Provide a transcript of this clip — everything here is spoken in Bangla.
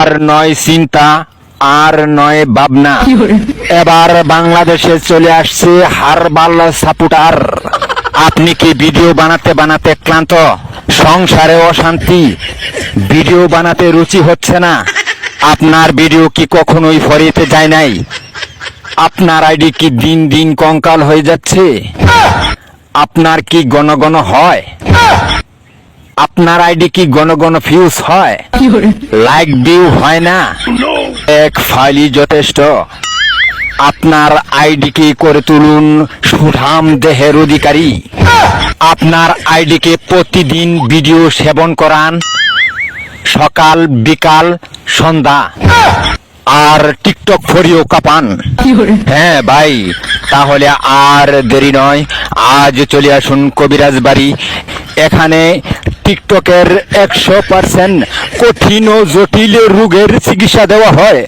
আর নয় চিন্তা, আর নয় ভাবনা, এবার বাংলাদেশে চলে আসছে হারবাল সাপোর্টার। আপনি কি ভিডিও বানাতে বানাতে ক্লান্ত? সংসারে অশান্তি, ভিডিও বানাতে রুচি হচ্ছে না? আপনার ভিডিও কি কখনোই ফরিতে যায় নাই? আপনার আইডি কি দিন দিন কঙ্কাল হয়ে যাচ্ছে? আপনার কি ঘন ঘন হয়? আপনার আইডি কি ঘন ঘন ফিউজ হয়? লাইক ভিউ হয় না? এক ফাইলই যথেষ্ট। আপনার আইডিকে করে তুলুন সুঠাম দেহের অধিকারী। আপনার আইডিকে প্রতিদিন ভিডিও সেবন করান, সকাল বিকাল সন্ধ্যা, আর টিকটক ফরিও কাপান। হ্যাঁ ভাই, তাহলে আর দেরি নয়, আজ চলে আসুন কবিরাজ বাড়ি। এখানে টিকটকের 100% কঠিন ও জটিল রোগের চিকিৎসা দেওয়া হয়।